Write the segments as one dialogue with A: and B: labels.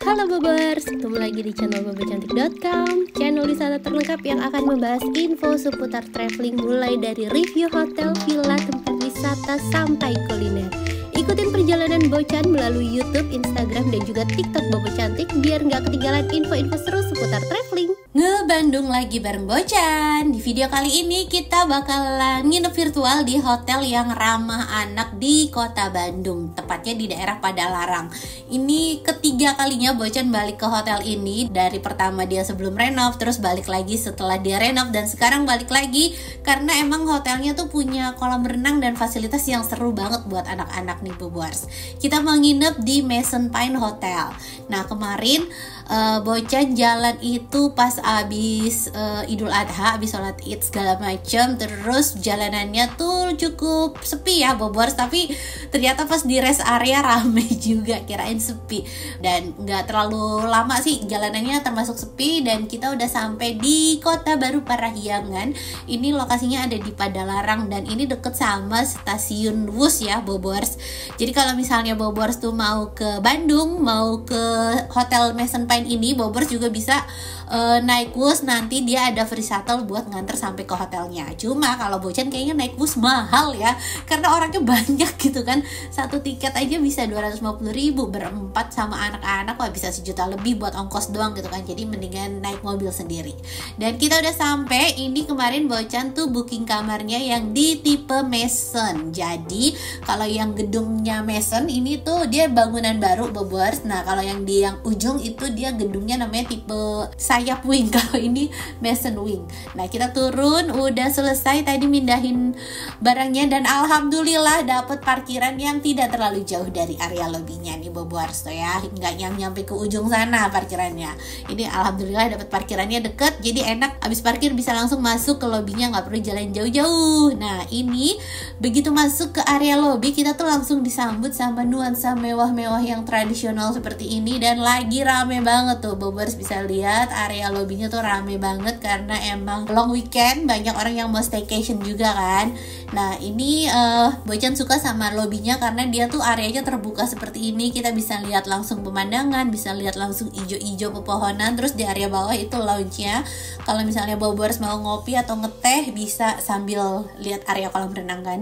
A: Halo Bobers, ketemu lagi di channel bobocantik.com, channel wisata terlengkap yang akan membahas info seputar traveling mulai dari review hotel, villa, tempat wisata sampai kuliner. Ikutin perjalanan Bocan melalui YouTube, Instagram, dan juga TikTok Bobo Cantik biar nggak ketinggalan info-info seru seputar traveling.
B: Ngebandung lagi bareng Bocan. Di video kali ini kita bakalan nginep virtual di hotel yang ramah anak di kota Bandung, tepatnya di daerah Padalarang. Ini ketiga kalinya Bocan balik ke hotel ini. Dari pertama dia sebelum renov, terus balik lagi setelah dia renov, dan sekarang balik lagi karena emang hotelnya tuh punya kolam renang dan fasilitas yang seru banget buat anak-anak nih Bobers. Kita mau nginep di Mason Pine Hotel. Nah kemarin Bocan jalan itu pas abis Idul Adha, abis sholat id segala macam, terus jalanannya tuh cukup sepi ya Bobors, tapi ternyata pas di rest area rame juga, kirain sepi, dan nggak terlalu lama sih jalanannya, termasuk sepi. Dan kita udah sampai di Kota Baru Parahyangan. Ini lokasinya ada di Padalarang dan ini deket sama stasiun Wus ya Bobors. Jadi kalau misalnya Bobors tuh mau ke Bandung, mau ke Hotel Mason Pine ini, Bobors juga bisa naik bus, nanti dia ada free shuttle buat nganter sampai ke hotelnya. Cuma kalau Bocan kayaknya naik bus mahal ya, karena orangnya banyak gitu kan. Satu tiket aja bisa 250.000, berempat sama anak-anak wah bisa 1 juta lebih buat ongkos doang gitu kan. Jadi mendingan naik mobil sendiri. Dan kita udah sampai. Ini kemarin Bocan tuh booking kamarnya yang di tipe Mason. Jadi kalau yang gedungnya Mason ini tuh dia bangunan baru Bobers. Nah kalau yang di yang ujung itu dia gedungnya namanya tipe sayap wing, kalau ini Mason wing. Nah kita turun, udah selesai tadi mindahin barangnya, dan alhamdulillah dapet parkiran yang tidak terlalu jauh dari area lobbynya nih Bobors ya, nggak nyampe ke ujung sana parkirannya. Ini alhamdulillah dapet parkirannya deket, jadi enak, abis parkir bisa langsung masuk ke lobbynya, nggak perlu jalan jauh-jauh. Nah ini begitu masuk ke area lobby, kita tuh langsung disambut sama nuansa mewah-mewah yang tradisional seperti ini, dan lagi rame banget tuh Bobors, bisa lihat area lobbynya tuh rame banget karena emang long weekend, banyak orang yang mau staycation juga kan. Nah ini Bocan suka sama lobbynya karena dia tuh areanya terbuka seperti ini, kita bisa lihat langsung pemandangan, bisa lihat langsung ijo-ijo pepohonan. Terus di area bawah itu lounge-nya, kalau misalnya Bobors mau ngopi atau ngeteh bisa sambil lihat area kolam renang kan.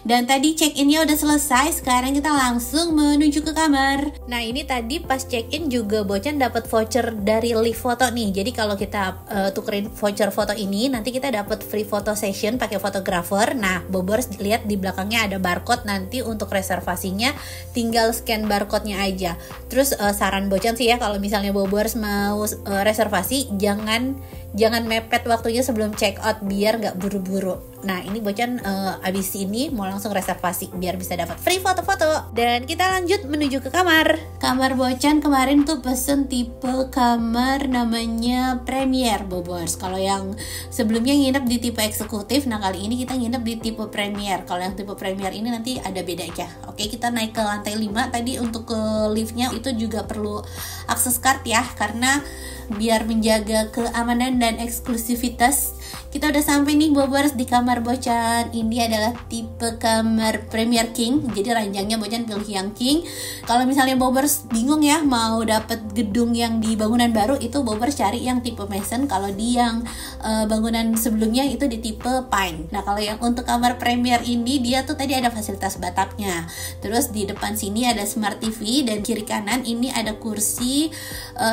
B: Dan tadi check-innya udah selesai, sekarang kita langsung menuju ke kamar. Nah ini tadi pas check-in juga Bocan dapat voucher dari Live Foto nih. Jadi kalau kita tukerin voucher foto ini, nanti kita dapat free photo session pakai fotografer. Nah, Bobors lihat di belakangnya ada barcode, nanti untuk reservasinya tinggal scan barcode-nya aja. Terus saran Bocan sih ya, kalau misalnya Bobors mau reservasi jangan mepet waktunya sebelum check out biar nggak buru-buru. Nah ini Bocan abis ini mau langsung reservasi biar bisa dapat free foto-foto. Dan kita lanjut menuju ke kamar. Kamar Bocan kemarin tuh pesen tipe kamar namanya Premier Bobors. Kalau yang sebelumnya nginep di tipe eksekutif, nah kali ini kita nginep di tipe Premier. Kalau yang tipe Premier ini nanti ada bedanya. Oke, kita naik ke lantai 5. Tadi untuk ke liftnya itu juga perlu akses card ya, karena biar menjaga keamanan dan eksklusivitas. Kita udah sampai nih Bobors di kamar Bocan. Ini adalah tipe kamar Premier King, jadi ranjangnya Bocan pilih yang King. Kalau misalnya Bobors bingung ya mau dapet gedung yang di bangunan baru, itu Bobors cari yang tipe Mason. Kalau di yang bangunan sebelumnya itu di tipe Pine. Nah kalau yang untuk kamar Premier ini dia tuh tadi ada fasilitas bathtubnya. Terus di depan sini ada smart TV, dan kiri kanan ini ada kursi,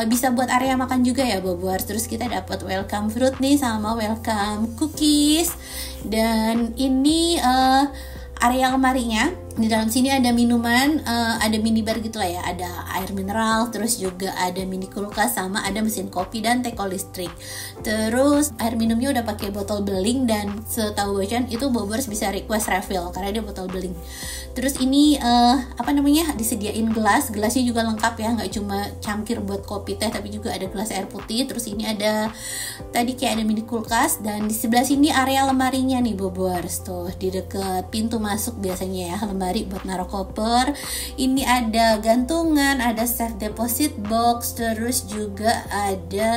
B: bisa buat area makan juga ya Bobors. Terus kita dapat welcome fruit nih sama welcome cookies. Dan ini area lemarinya. Di dalam sini ada minuman, ada minibar gitu lah ya, ada air mineral, terus juga ada mini kulkas, sama ada mesin kopi dan teko listrik. Terus air minumnya udah pakai botol beling, dan setahu Bocan itu Bobors bisa request refill karena dia botol beling. Terus ini disediain gelasnya juga lengkap ya, nggak cuma cangkir buat kopi teh, tapi juga ada gelas air putih. Terus ini ada tadi kayak ada mini kulkas, dan di sebelah sini area lemarinya nih Bobors, tuh di dekat pintu masuk biasanya ya, lemari buat naruh koper. Ini ada gantungan, ada safe deposit box, terus juga ada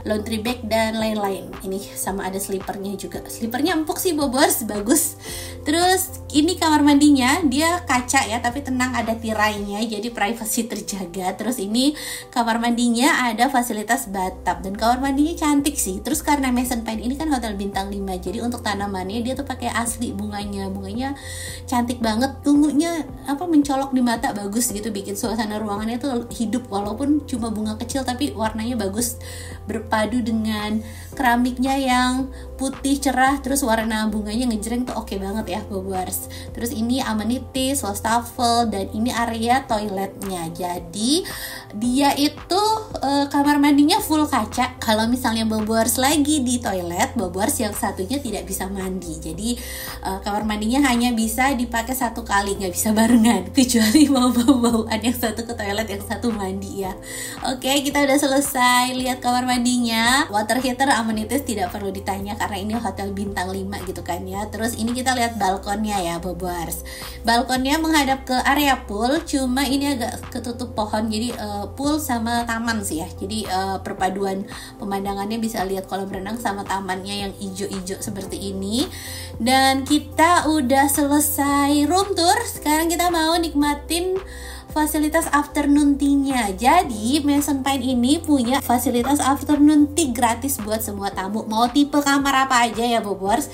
B: laundry bag dan lain-lain. Ini sama ada slipernya juga. Slipernya empuk sih Bobors, bagus. Terus Ini kamar mandinya, dia kaca ya, tapi tenang ada tirainya, jadi privasi terjaga. Terus ini kamar mandinya ada fasilitas bathtub dan kamar mandinya cantik sih. Terus karena Maison Pine ini kan hotel bintang 5, jadi untuk tanamannya dia tuh pakai asli bunganya cantik banget, ungunya mencolok di mata, bagus gitu, bikin suasana ruangannya tuh hidup walaupun cuma bunga kecil tapi warnanya bagus, berpadu dengan keramiknya yang putih cerah, terus warna bunganya ngejreng tuh oke banget ya Bobers. Terus ini amenities, wastafel, dan ini area toiletnya. Jadi dia itu kamar mandinya full kaca. Kalau misalnya Bobers lagi di toilet, Bobers yang satunya tidak bisa mandi. Jadi kamar mandinya hanya bisa dipakai satu kali, nggak bisa barengan, kecuali mau bau-bauan yang satu ke toilet, yang satu mandi ya. Oke, kita udah selesai lihat kamar mandinya. Water heater, amenities tidak perlu ditanya karena ini hotel bintang 5 gitu kan ya. Terus ini kita lihat balkonnya ya Bobers. Balkonnya menghadap ke area pool, cuma ini agak ketutup pohon, jadi pool sama taman sih ya. Jadi perpaduan pemandangannya bisa lihat kolam renang sama tamannya yang hijau-hijau seperti ini. Dan kita udah selesai room tour. Sekarang kita mau nikmatin fasilitas afternoon tea-nya. Jadi Maison Pine ini punya fasilitas afternoon tea gratis buat semua tamu. Mau tipe kamar apa aja ya Bobers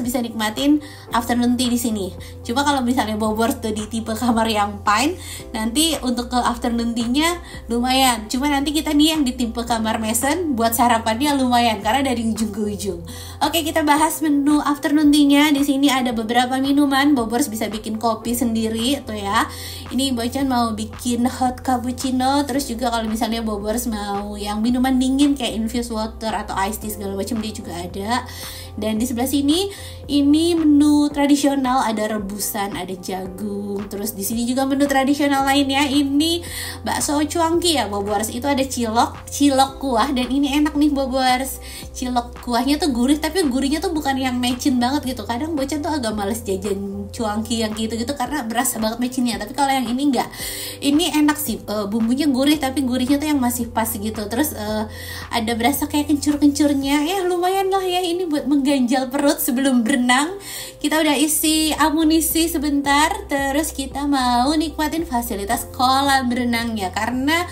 B: bisa nikmatin afternoon tea di sini. Cuma kalau misalnya Bobers tuh di tipe kamar yang Pine, nanti untuk ke afternoon tea-nya lumayan. Cuma nanti kita nih yang di tipe kamar Maison buat sarapannya lumayan karena dari ujung ke ujung. Oke, kita bahas menu afternoon tea-nya. Di sini ada beberapa minuman. Bobers bisa bikin kopi sendiri tuh ya. Ini Bocan mau bikin hot cappuccino. Terus juga kalau misalnya Bobers mau yang minuman dingin kayak infused water atau iced tea segala macam, dia juga ada. Dan di sebelah sini ini menu tradisional, ada rebusan, ada jagung. Terus di sini juga menu tradisional lainnya, ini bakso cuangki ya Bobers. Itu ada cilok kuah, dan ini enak nih Bobers. Cilok kuahnya tuh gurih, tapi gurihnya tuh bukan yang mecin banget gitu. Kadang Bocan tuh agak males jajan cuangki yang gitu-gitu karena berasa banget mecinnya. Tapi kalau yang ini enggak. Ini enak sih, bumbunya gurih tapi gurihnya tuh yang masih pas gitu. Terus ada berasa kayak kencur-kencurnya. Ya lumayan lah ya ini buat mengganjal perut sebelum berenang. Kita udah isi amunisi sebentar, terus kita mau nikmatin fasilitas kolam renangnya. Karena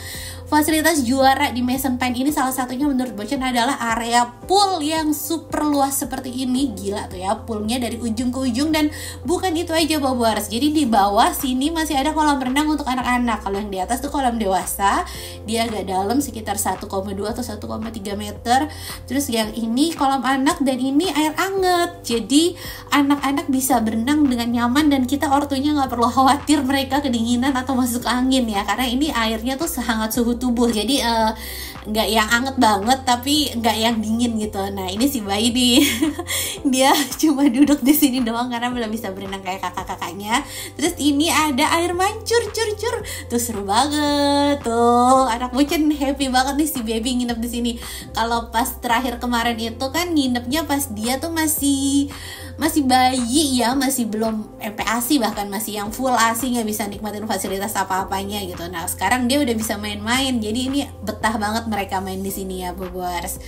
B: fasilitas juara di Maison Pine ini salah satunya menurut Bocan adalah area pool yang super luas seperti ini. Gila tuh ya, poolnya dari ujung ke ujung. Dan bukan itu aja Bobers, jadi di bawah sini masih ada kolam renang untuk anak-anak. Kalau yang di atas tuh kolam dewasa, dia agak dalam sekitar 1,2 atau 1,3 meter. Terus yang ini kolam anak, dan ini air anget. Jadi anak-anak bisa berenang dengan nyaman, dan kita ortunya nggak perlu khawatir mereka kedinginan atau masuk angin ya, karena ini airnya tuh sehangat suhu tubuh. Jadi nggak yang anget banget tapi nggak yang dingin gitu. Nah ini si bayi nih dia cuma duduk di sini doang karena belum bisa berenang kayak kakak-kakaknya. Terus ini ada air mancur cur tuh, seru banget tuh. Anak Bocan happy banget nih si baby nginep di sini. Kalau pas terakhir kemarin itu kan nginepnya pas dia tuh masih bayi ya, masih belum MPASI, bahkan masih yang full ASI, nggak bisa nikmatin fasilitas apa-apanya gitu. Nah sekarang dia udah bisa main-main, jadi ini betah banget mereka main di sini ya Bobers.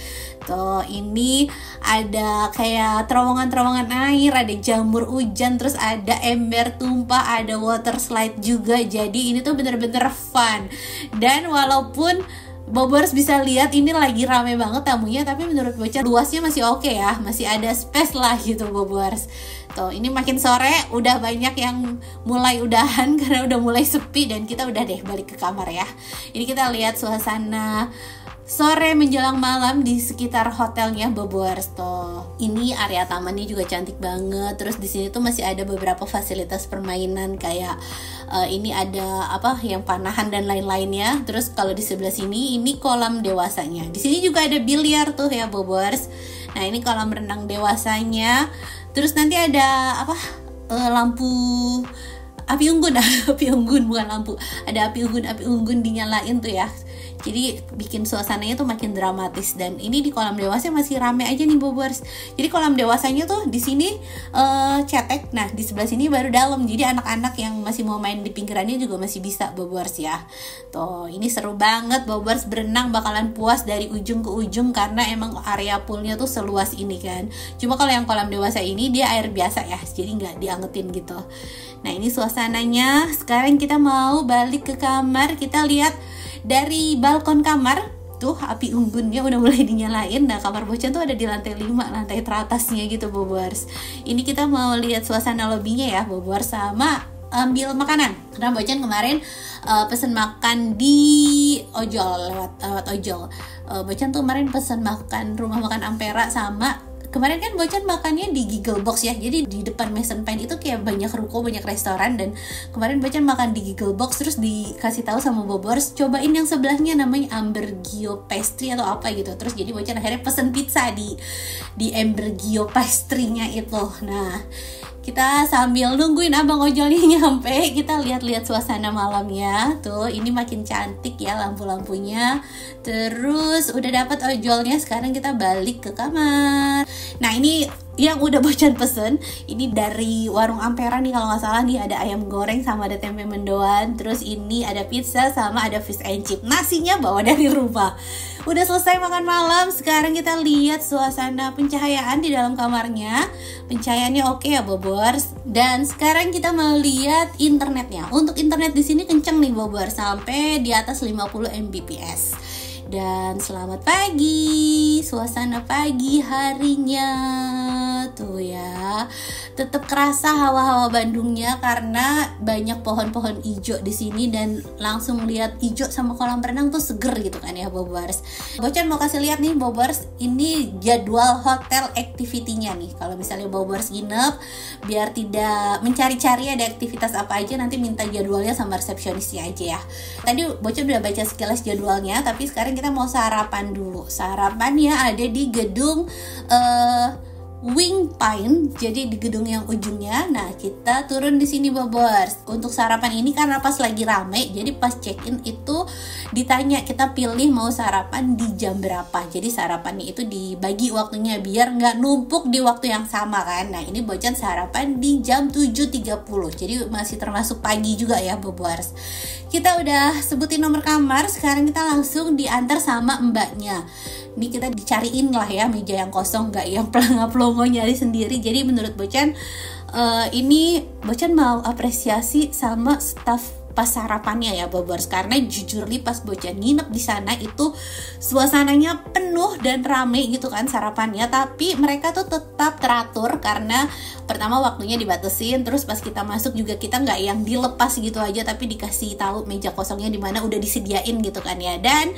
B: Tuh ini ada kayak terowongan air, ada jamur hujan, terus ada ember tumpah, ada water slide juga. Jadi ini tuh bener-bener fun. Dan walaupun Bobers bisa lihat ini lagi rame banget tamunya, tapi menurut Bocan luasnya masih oke ya, masih ada space lah gitu Bobers. Tuh ini makin sore udah banyak yang mulai udahan karena udah mulai sepi, dan kita udah deh balik ke kamar ya. Ini kita lihat suasana sore menjelang malam di sekitar hotelnya Bobers. Tuh ini area tamannya juga cantik banget. Terus di sini tuh masih ada beberapa fasilitas permainan kayak ini ada yang panahan dan lain-lainnya. Terus kalau di sebelah sini ini kolam dewasanya. Di sini juga ada biliar tuh ya Bobers. Nah ini kolam renang dewasanya. Terus nanti ada lampu api unggun, api unggun bukan lampu, ada api unggun dinyalain tuh ya. Jadi bikin suasananya tuh makin dramatis. Dan ini di kolam dewasa masih rame aja nih Bobers. Jadi kolam dewasanya tuh di sini cetek, nah di sebelah sini baru dalam. Jadi anak-anak yang masih mau main di pinggirannya juga masih bisa Bobers ya. Tuh ini seru banget Bobers, berenang bakalan puas dari ujung ke ujung karena emang area poolnya tuh seluas ini kan. Cuma kalau yang kolam dewasa ini dia air biasa ya, jadi nggak diangetin gitu. Nah ini suasananya. Sekarang kita mau balik ke kamar. Kita lihat dari balkon kamar, tuh api unggunnya udah mulai dinyalain. Nah kamar Bocan tuh ada di lantai 5, lantai teratasnya gitu Bobers. Ini kita mau lihat suasana lobbynya ya Bobers, sama ambil makanan. Karena Bocan kemarin pesen makan di ojol, lewat ojol. Bocan tuh kemarin pesen makan rumah makan Ampera, sama kemarin kan Bocan makannya di Giggle Box ya. Jadi di depan Mason Pine itu kayak banyak ruko, banyak restoran. Dan kemarin Bocan makan di Giggle Box, terus dikasih tahu sama Bobers, cobain yang sebelahnya namanya Ambergio Pastry atau apa gitu. Terus jadi Bocan akhirnya pesen pizza di Ambergio Pastry-nya itu. Nah kita sambil nungguin abang ojolnya nyampe, kita lihat-lihat suasana malamnya. Tuh ini makin cantik ya lampu-lampunya. Terus udah dapat ojolnya, sekarang kita balik ke kamar. Nah ini yang udah Bocan pesen, ini dari warung Ampera nih kalau nggak salah nih, ada ayam goreng sama ada tempe mendoan. Terus ini ada pizza sama ada fish and chip. Nasinya bawa dari rumah. Udah selesai makan malam, sekarang kita lihat suasana pencahayaan di dalam kamarnya. Pencahayaannya oke ya Bobers. Dan sekarang kita mau lihat internetnya. Untuk internet di sini kenceng nih Bobers, sampai di atas 50 Mbps. Dan selamat pagi, suasana pagi harinya tuh ya. Tetap kerasa hawa-hawa Bandungnya karena banyak pohon-pohon hijau di sini, dan langsung lihat hijau sama kolam renang tuh seger gitu kan ya Bobers. Bocan mau kasih lihat nih Bobers, ini jadwal hotel activity-nya nih. Kalau misalnya Bobers nginep, biar tidak mencari-cari ada aktivitas apa aja, nanti minta jadwalnya sama resepsionisnya aja ya. Tadi Bocan udah baca sekilas jadwalnya, tapi sekarang kita mau sarapan dulu. Sarapannya ada di gedung Wing Pine, jadi di gedung yang ujungnya. Nah kita turun di sini Bobers. Untuk sarapan ini karena pas lagi rame, jadi pas check in itu ditanya, kita pilih mau sarapan di jam berapa. Jadi sarapannya itu dibagi waktunya biar nggak numpuk di waktu yang sama kan. Nah ini Bocan sarapan di jam 7.30, jadi masih termasuk pagi juga ya Bobers. Kita udah sebutin nomor kamar, sekarang kita langsung diantar sama mbaknya. Ini kita dicariin lah ya meja yang kosong, nggak yang pelongo nyari sendiri. Jadi menurut Bocan ini Bocan mau apresiasi sama staff pas sarapannya ya Bobers, karena jujur nih pas Bocan nginep di sana itu suasananya penuh dan rame gitu kan sarapannya, tapi mereka tuh tetap teratur karena pertama waktunya dibatasin, terus pas kita masuk juga kita nggak yang dilepas gitu aja, tapi dikasih tahu meja kosongnya di mana udah disediain gitu kan ya. Dan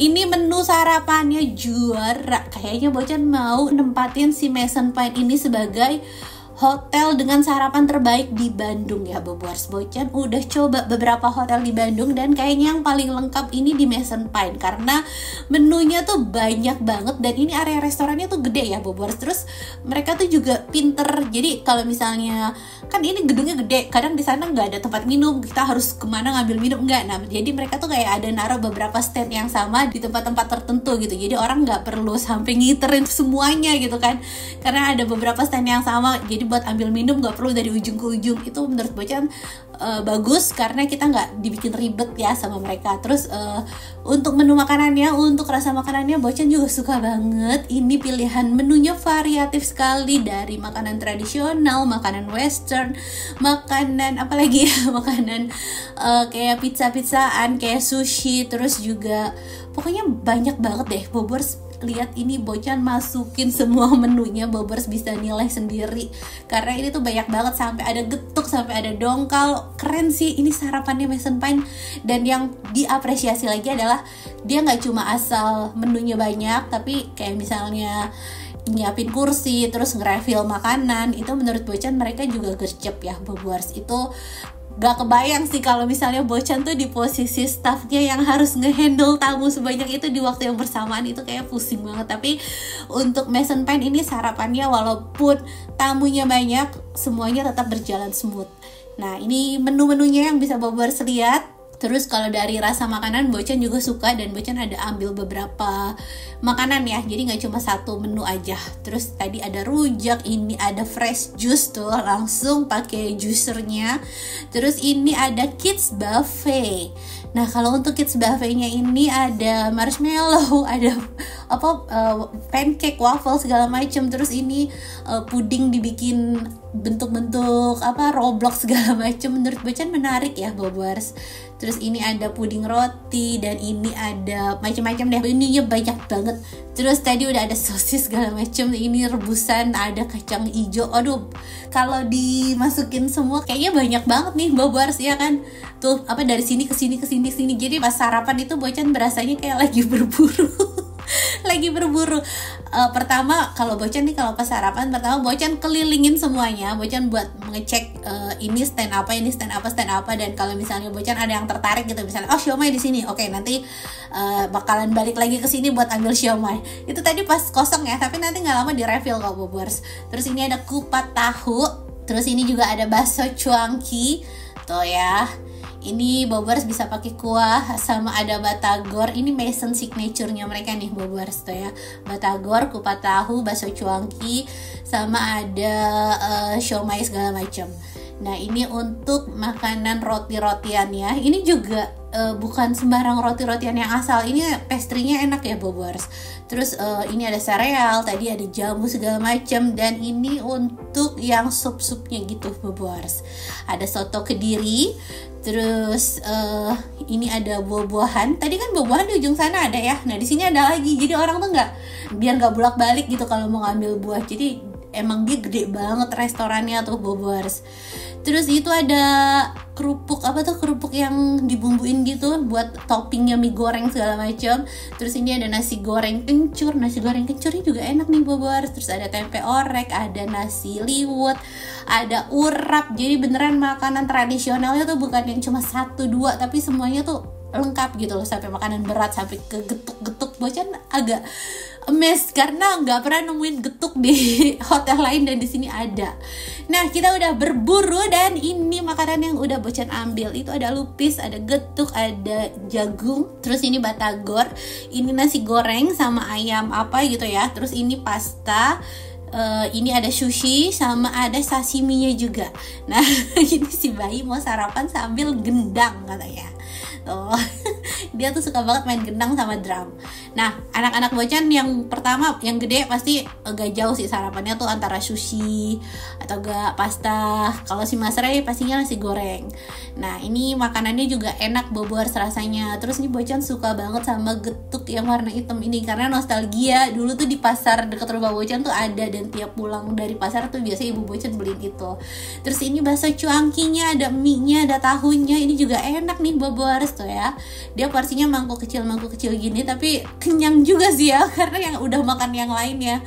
B: ini menu sarapannya juara, kayaknya Bocan mau nempatin si Mason Pine ini sebagai hotel dengan sarapan terbaik di Bandung ya Bobers. Bocan udah coba beberapa hotel di Bandung dan kayaknya yang paling lengkap ini di Mason Pine karena menunya tuh banyak banget, dan ini area restorannya tuh gede ya Bobers. Terus mereka tuh juga pinter, jadi kalau misalnya kan ini gedungnya gede, kadang di sana nggak ada tempat minum, kita harus kemana ngambil minum, nggak. Nah jadi mereka tuh kayak ada naruh beberapa stand yang sama di tempat-tempat tertentu gitu, jadi orang nggak perlu sampai ngiterin semuanya gitu kan, karena ada beberapa stand yang sama, jadi buat ambil minum nggak perlu dari ujung ke ujung. Itu menurut Bocan bagus karena kita nggak dibikin ribet ya sama mereka. Terus untuk menu makanannya, untuk rasa makanannya Bocan juga suka banget. Ini pilihan menunya variatif sekali, dari makanan tradisional, makanan western, makanan apalagi ya, makanan kayak pizza-pizzaan, kayak sushi, terus juga pokoknya banyak banget deh Bobers. Lihat ini Bocan masukin semua menunya, Bobers bisa nilai sendiri karena ini tuh banyak banget, sampai ada getuk, sampai ada dongkal. Keren sih ini sarapannya Mason Pine. Dan yang diapresiasi lagi adalah dia nggak cuma asal menunya banyak, tapi kayak misalnya nyiapin kursi, terus nge-refill makanan. Itu menurut Bocan mereka juga gercep ya Bobers. Itu gak kebayang sih kalau misalnya Bocan tuh di posisi staffnya yang harus ngehandle tamu sebanyak itu di waktu yang bersamaan, itu kayak pusing banget. Tapi untuk Mason Pine ini sarapannya walaupun tamunya banyak, semuanya tetap berjalan smooth. Nah ini menu-menunya yang bisa Bobers lihat. Terus kalau dari rasa makanan Bocan juga suka, dan Bocan ada ambil beberapa makanan ya, jadi nggak cuma satu menu aja. Terus tadi ada rujak, ini ada fresh juice tuh langsung pakai juicernya. Terus ini ada kids buffet. Nah kalau untuk kids buffetnya ini ada marshmallow, ada pancake, waffle segala macam. Terus ini puding dibikin bentuk-bentuk Roblox segala macam. Menurut Bocan menarik ya Bobers. Terus ini ada puding roti, dan ini ada macam-macam deh, ininya banyak banget. Terus tadi udah ada sosis segala macam, ini rebusan, ada kacang hijau. Aduh, kalau dimasukin semua kayaknya banyak banget nih Bobers ya kan. Tuh dari sini ke sini ke sini ke sini. Jadi pas sarapan itu Bocan berasanya kayak lagi berburu. Lagi berburu. Pertama kalau Bocan nih, kalau pas sarapan pertama Bocan kelilingin semuanya. Bocan buat ngecek ini stand apa, ini stand apa, dan kalau misalnya Bocan ada yang tertarik gitu, misalnya siomay di sini, oke nanti bakalan balik lagi ke sini buat ambil siomay. Itu tadi pas kosong ya, tapi nanti nggak lama di refill kok Bobers. Terus ini ada kupat tahu, terus ini juga ada bakso cuangki tuh ya. Ini Bobers bisa pakai kuah, sama ada batagor. Ini Mason signature-nya mereka nih Bobers tuh ya. Batagor, kupat tahu, bakso cuangki, sama ada siomay segala macam. Nah ini untuk makanan roti-rotian ya. Ini juga bukan sembarang roti-rotian yang asal. Ini pastry-nya enak ya Bobers. Terus ini ada sereal, tadi ada jamu segala macam, dan ini untuk yang sup-supnya gitu Bobers. Ada soto Kediri. Terus ini ada buah-buahan. Tadi kan buah-buahan di ujung sana ada ya. Nah di sini ada lagi. Jadi orang tuh biar nggak bolak-balik gitu kalau mau ngambil buah. Jadi emang dia gede banget restorannya tuh Bobers. Terus itu ada kerupuk kerupuk yang dibumbuin gitu buat toppingnya mie goreng segala macam. Terus ini ada nasi goreng kencur. Nasi goreng kencurnya juga enak nih Bobers. Terus ada tempe orek, ada nasi liwet, ada urap. Jadi beneran makanan tradisionalnya tuh bukan yang cuma 1-2, tapi semuanya tuh lengkap gitu loh, sampai makanan berat, sampai ke getuk-getuk. Bocan agak amazed karena nggak pernah nemuin getuk di hotel lain, dan di sini ada. Nah kita udah berburu, dan ini makanan yang udah Bocan ambil itu ada lupis, ada getuk, ada jagung. Terus ini batagor, ini nasi goreng sama ayam gitu ya. Terus ini pasta. Ini ada sushi, sama ada sashiminya juga. Nah ini si bayi mau sarapan sambil gendang katanya. Dia tuh suka banget main gendang sama drum. Nah anak-anak Bocan yang pertama, yang gede pasti agak jauh sih sarapannya tuh antara sushi atau gak pasta. Kalau si Mas Ray pastinya nasi goreng. Nah ini makanannya juga enak Bobers rasanya. Terus ini Bocan suka banget sama getuk yang warna hitam ini, karena nostalgia. Dulu tuh di pasar dekat rumah Bocan tuh ada, dan tiap pulang dari pasar tuh biasanya ibu Bocan beliin itu. Terus ini bakso cuangkinya, ada mie-nya, ada tahunya. Ini juga enak nih Bobers tuh ya. Dia porsinya mangkuk kecil gini, tapi kenyang juga sih ya, karena yang udah makan yang lainnya.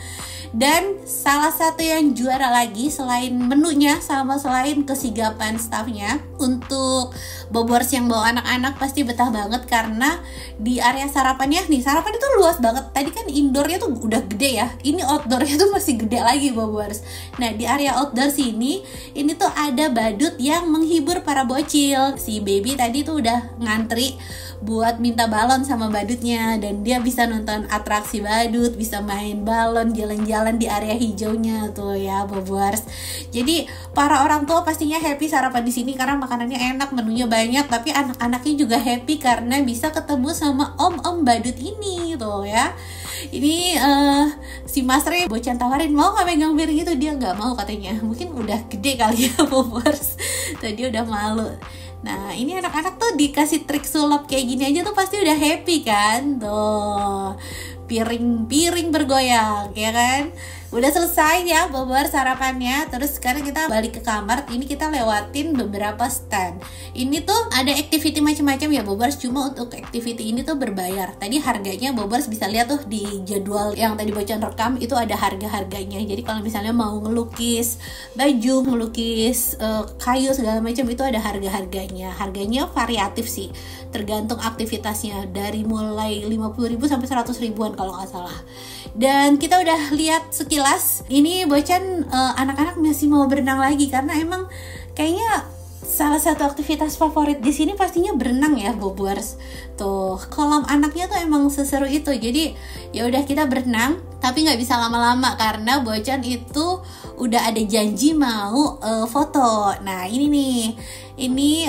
B: Dan salah satu yang juara lagi selain menunya sama selain kesigapan staffnya, untuk Bobors yang bawa anak-anak pasti betah banget, karena di area sarapannya nih, sarapan itu luas banget. Tadi kan indoornya tuh udah gede ya, ini outdoornya tuh masih gede lagi Bobors. Nah di area outdoor sini, ini tuh ada badut yang menghibur para bocil. Si baby tadi tuh udah ngantri buat minta balon sama badutnya, dan dia bisa nonton atraksi badut, bisa main balon, jalan-jalan di area hijaunya tuh ya Bobors. Jadi para orang tua pastinya happy sarapan di sini karena makanannya enak, menunya banyak, tapi anak-anaknya juga happy karena bisa ketemu sama om-om badut ini tuh ya. Ini si Mas Ray Bocan tawarin mau nggak megang piring itu, dia nggak mau katanya, mungkin udah gede kali ya Bobors. Tadi udah malu. Nah ini anak-anak tuh dikasih trik sulap kayak gini aja tuh pasti udah happy kan. Tuh piring-piring bergoyang ya kan. Udah selesai ya Bobors sarapannya. Terus sekarang kita balik ke kamar. Ini kita lewatin beberapa stand. Ini tuh ada activity macam-macam ya Bobors. Cuma untuk activity ini tuh berbayar. Tadi harganya Bobors bisa lihat tuh di jadwal yang tadi Bocan rekam, itu ada harga-harganya. Jadi kalau misalnya mau ngelukis baju, ngelukis kayu segala macam, itu ada harga-harganya. Harganya variatif sih, tergantung aktivitasnya, dari mulai 50.000 sampai 100.000-an kalau nggak salah. Dan kita udah lihat sekilas, ini Bocan anak-anak masih mau berenang lagi karena emang kayaknya Salah satu aktivitas favorit di sini pastinya berenang ya, Bobers. Tuh, kolam anaknya tuh emang seseru itu. Jadi ya udah kita berenang, tapi nggak bisa lama-lama karena Bocan itu udah ada janji mau foto. Nah ini nih, ini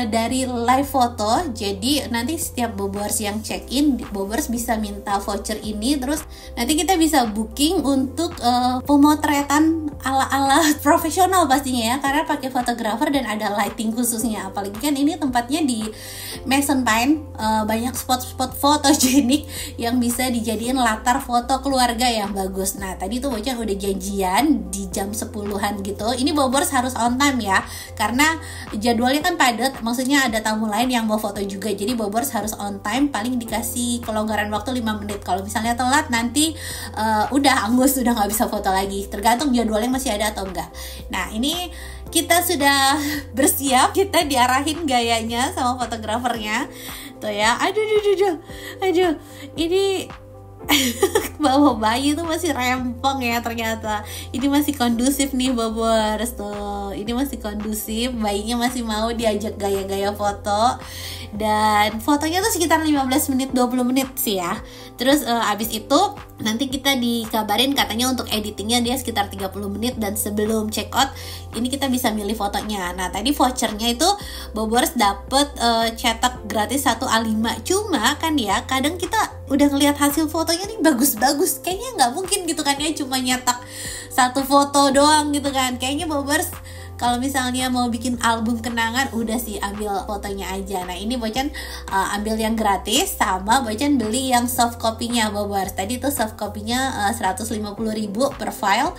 B: dari live foto. Jadi nanti setiap Bobers yang check in, Bobers bisa minta voucher ini. Terus nanti kita bisa booking untuk pemotretan ala-ala profesional pastinya ya, karena pakai fotografer dan ada lighting khususnya. Apalagi kan ini tempatnya di Mason Pine, banyak spot-spot fotogenik yang bisa dijadiin latar foto keluarga yang bagus. Nah tadi tuh Bocan udah janjian di jam 10-an gitu. Ini Bobers harus on time ya, karena jadwalnya kan padat, maksudnya ada tamu lain yang mau foto juga. Jadi Bobers harus on time, paling dikasih kelonggaran waktu 5 menit. Kalau misalnya telat nanti udah angus, udah nggak bisa foto lagi, tergantung jadwalnya masih ada atau enggak. Nah ini kita sudah bersiap, kita diarahin gayanya sama fotografernya tuh ya. Aduh ini bawa bayi tuh masih rempong ya ternyata. Ini masih kondusif nih Bobers tuh. Ini masih kondusif, bayinya masih mau diajak gaya-gaya foto. Dan fotonya tuh sekitar 15 menit 20 menit sih ya. Terus abis itu nanti kita dikabarin katanya untuk editingnya dia sekitar 30 menit. Dan sebelum check out ini kita bisa milih fotonya. Nah tadi vouchernya itu Bobers dapet cetak gratis 1 A5. Cuma kan ya kadang kita udah ngelihat hasil fotonya nih bagus-bagus, kayaknya nggak mungkin gitu kan ya cuma nyetak 1 foto doang gitu kan. Kayaknya Bobers kalau misalnya mau bikin album kenangan udah sih ambil fotonya aja. Nah ini Bocan ambil yang gratis, sama Bocan beli yang soft copy-nya Bobers. Tadi tuh soft copy-nya 150.000 per file.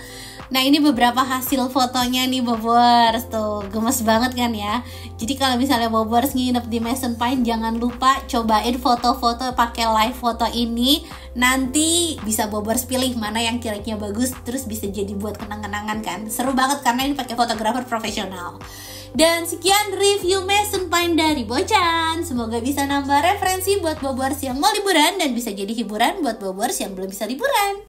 B: Nah ini beberapa hasil fotonya nih Bobers, tuh gemes banget kan ya. Jadi kalau misalnya Bobers nginep di Mason Pine, jangan lupa cobain foto-foto pakai live foto ini. Nanti bisa Bobers pilih mana yang kira-kira bagus, terus bisa jadi buat kenang-kenangan kan. Seru banget karena ini pakai fotografer profesional. Dan sekian review Mason Pine dari Bocan. Semoga bisa nambah referensi buat Bobers yang mau liburan dan bisa jadi hiburan buat Bobers yang belum bisa liburan.